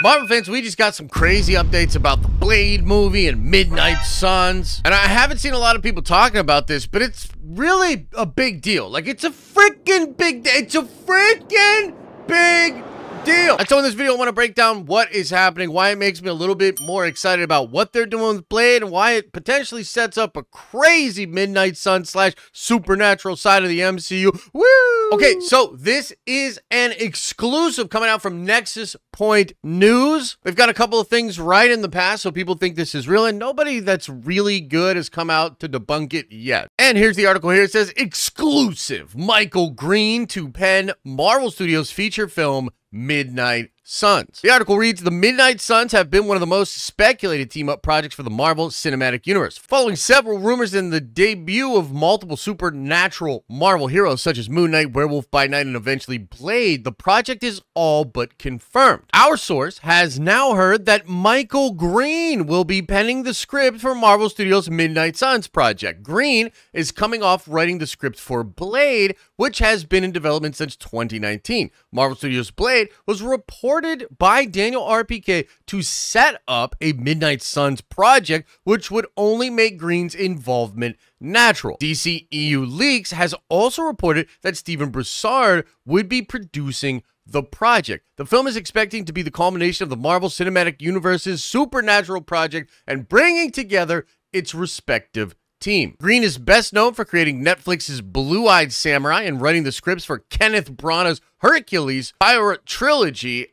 Marvel fans, we just got some crazy updates about the Blade movie and Midnight Sons. And I haven't seen a lot of people talking about this, but it's really a big deal. Like, it's a freaking big deal. It's a freaking big deal. And so in this video, I want to break down what is happening, why it makes me a little bit more excited about what they're doing with Blade, and why it potentially sets up a crazy Midnight Sun / supernatural side of the MCU. Woo! Okay, so this is an exclusive coming out from Nexus Point News. They've got a couple of things right in the past, so people think this is real, and nobody that's really good has come out to debunk it yet. And here's the article here. It says, exclusive, Michael Green to pen Marvel Studios feature film Midnight Sons. The article reads, the Midnight Sons have been one of the most speculated team-up projects for the Marvel Cinematic Universe. Following several rumors and the debut of multiple supernatural Marvel heroes such as Moon Knight, Werewolf by Night, and eventually Blade, the project is all but confirmed. Our source has now heard that Michael Green will be penning the script for Marvel Studios' Midnight Sons project. Green is coming off writing the script for Blade, which has been in development since 2019. Marvel Studios' Blade was reported by Daniel RPK to set up a Midnight Sons project, which would only make Green's involvement natural. DCEU Leaks has also reported that Steven Broussard would be producing the project. The film is expecting to be the culmination of the Marvel Cinematic Universe's supernatural project and bringing together its respective team. Green is best known for creating Netflix's Blue-Eyed Samurai and writing the scripts for Kenneth Branagh's Hercules pirate trilogy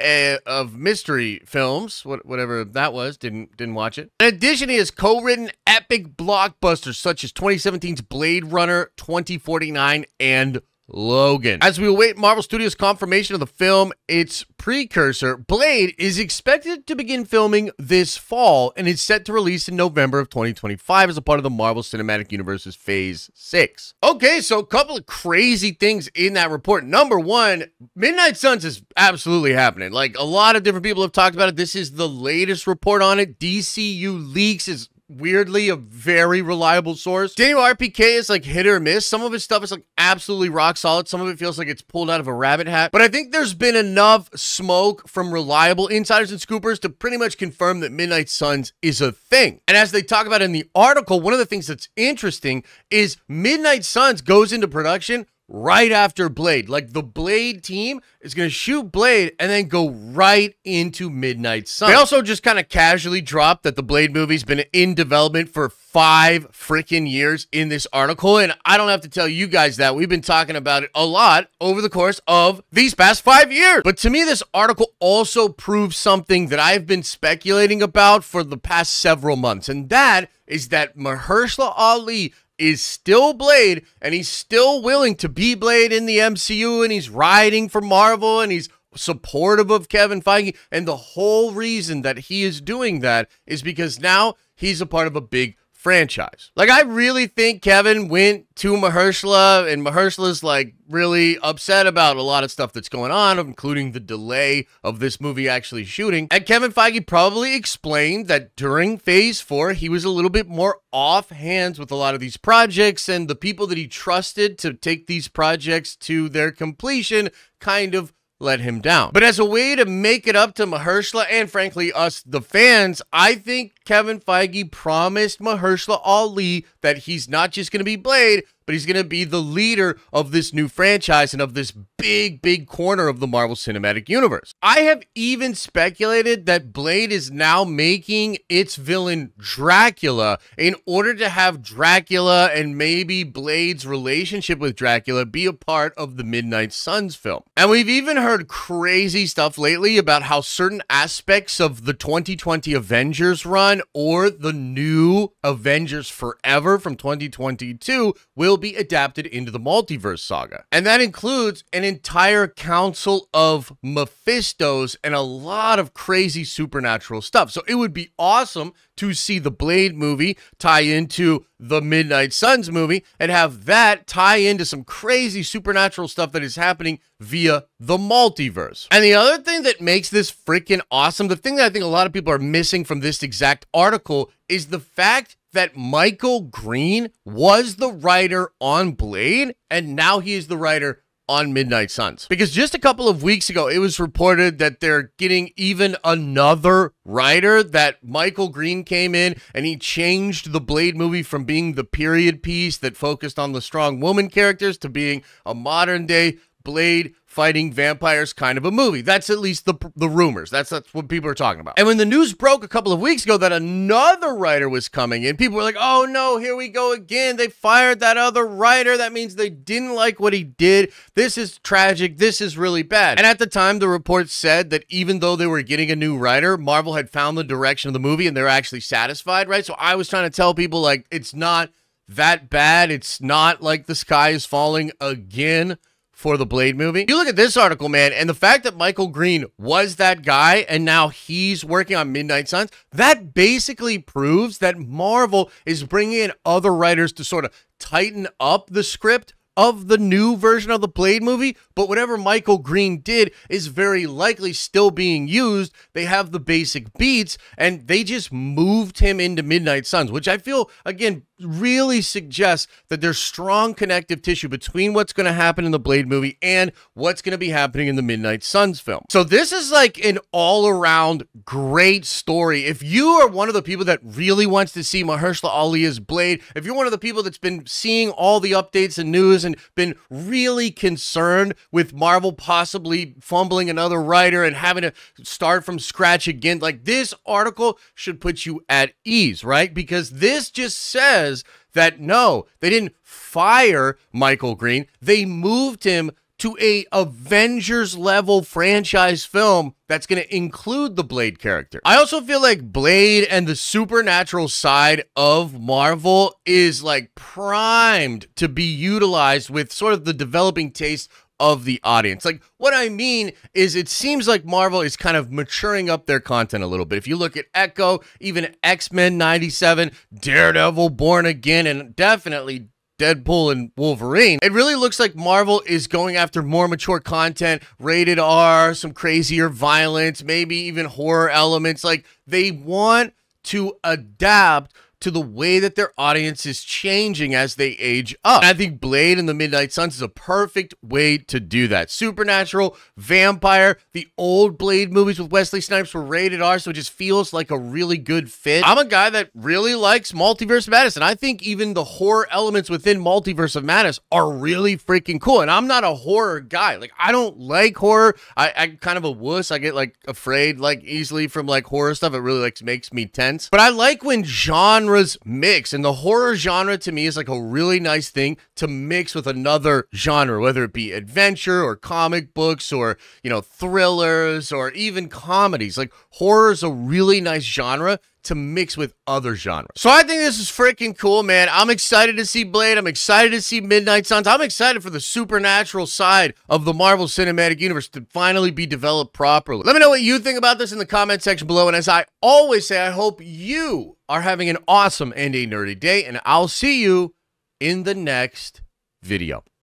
of mystery films, whatever that was. Didn't watch it. In addition, he has co-written epic blockbusters such as 2017's Blade Runner 2049 and Logan. As we await Marvel Studios' confirmation of the film, its precursor, Blade, is expected to begin filming this fall and is set to release in November of 2025 as a part of the Marvel Cinematic Universe's Phase 6. Okay, so a couple of crazy things in that report. Number one, Midnight Sons is absolutely happening. Like, a lot of different people have talked about it. This is the latest report on it. DCU Leaks is weirdly a very reliable source. Daniel RPK is like hit or miss. Some of his stuff is like absolutely rock solid. Some of it feels like it's pulled out of a rabbit hat. But I think there's been enough smoke from reliable insiders and scoopers to pretty much confirm that Midnight Sons is a thing. And as they talk about in the article, one of the things that's interesting is Midnight Sons goes into production right after Blade. Like, the Blade team is going to shoot Blade and then go right into Midnight Sons. They also just kind of casually dropped that the Blade movie's been in development for 5 freaking years in this article, and I don't have to tell you guys that. We've been talking about it a lot over the course of these past 5 years. But to me, this article also proves something that I've been speculating about for the past several months, and that is that Mahershalla Ali is still Blade, and he's still willing to be Blade in the MCU, and he's riding for Marvel, and he's supportive of Kevin Feige, and the whole reason that he is doing that is because now he's a part of a big franchise. Like, I really think Kevin went to Mahershala, and Mahershala's like really upset about a lot of stuff that's going on, including the delay of this movie actually shooting. And Kevin Feige probably explained that during Phase 4, he was a little bit more off hands with a lot of these projects, and the people that he trusted to take these projects to their completion kind of let him down. But as a way to make it up to Mahershala and frankly us, the fans, I think Kevin Feige promised Mahershala Ali that he's not just going to be Blade, but he's going to be the leader of this new franchise and of this big corner of the Marvel Cinematic Universe. I have even speculated that Blade is now making its villain Dracula in order to have Dracula and maybe Blade's relationship with Dracula be a part of the Midnight Sons film. And we've even heard crazy stuff lately about how certain aspects of the 2020 Avengers run or the new Avengers Forever from 2022 will be adapted into the multiverse saga. And that includes an entire council of Mephistos and a lot of crazy supernatural stuff. So it would be awesome to see the Blade movie tie into the Midnight Sons movie and have that tie into some crazy supernatural stuff that is happening via the multiverse. And the other thing that makes this freaking awesome, the thing that I think a lot of people are missing from this exact article, is the fact that Michael Green was the writer on Blade, and now he is the writer on Midnight Sons. Because just a couple of weeks ago, it was reported that they're getting even another writer, that Michael Green came in and he changed the Blade movie from being the period piece that focused on the strong woman characters to being a modern day Blade fighting vampires kind of a movie. That's at least the rumors. That's what people are talking about. And when the news broke a couple of weeks ago that another writer was coming in, people were like, oh no, here we go again. They fired that other writer. That means they didn't like what he did. This is tragic. This is really bad. And at the time, the report said that even though they were getting a new writer, Marvel had found the direction of the movie and they're actually satisfied, right? So I was trying to tell people, like, it's not that bad. It's not like the sky is falling again for the Blade movie. You look at this article, man, and the fact that Michael Green was that guy and now he's working on Midnight Sons, that basically proves that Marvel is bringing in other writers to sort of tighten up the script of the new version of the Blade movie, but whatever Michael Green did is very likely still being used. They have the basic beats, and they just moved him into Midnight Sons, which I feel, again, really suggests that there's strong connective tissue between what's going to happen in the Blade movie and what's going to be happening in the Midnight Sons film. So this is like an all-around great story. If you are one of the people that really wants to see Mahershala Ali as Blade, if you're one of the people that's been seeing all the updates and news and been really concerned with Marvel possibly fumbling another writer and having to start from scratch again, like, this article should put you at ease, right? Because this just says that no, they didn't fire Michael Green. They moved him to a Avengers level franchise film that's going to include the Blade character. I also feel like Blade and the supernatural side of Marvel is like primed to be utilized with sort of the developing taste of the audience. Like, what I mean is, it seems like Marvel is kind of maturing up their content a little bit. If you look at Echo, even X-Men 97, Daredevil, Born Again, and definitely Deadpool and Wolverine, it really looks like Marvel is going after more mature content, rated R, some crazier violence, maybe even horror elements. Like, they want to adapt to the way that their audience is changing as they age up. And I think Blade and the Midnight Sons is a perfect way to do that. Supernatural, vampire, the old Blade movies with Wesley Snipes were rated R, so it just feels like a really good fit. I'm a guy that really likes Multiverse of Madness, and I think even the horror elements within Multiverse of Madness are really freaking cool. And I'm not a horror guy. Like, I don't like horror. I'm kind of a wuss. I get like afraid like easily from like horror stuff. It really like makes me tense. But I like when genres mix, and the horror genre to me is like a really nice thing to mix with another genre, whether it be adventure or comic books or, you know, thrillers or even comedies. Like, horror is a really nice genre to mix with other genres. So I think this is freaking cool, man. I'm excited to see Blade. I'm excited to see Midnight Sons. I'm excited for the supernatural side of the Marvel Cinematic Universe to finally be developed properly. Let me know what you think about this in the comment section below. And as I always say, I hope you are having an awesome and a nerdy day, and I'll see you in the next video.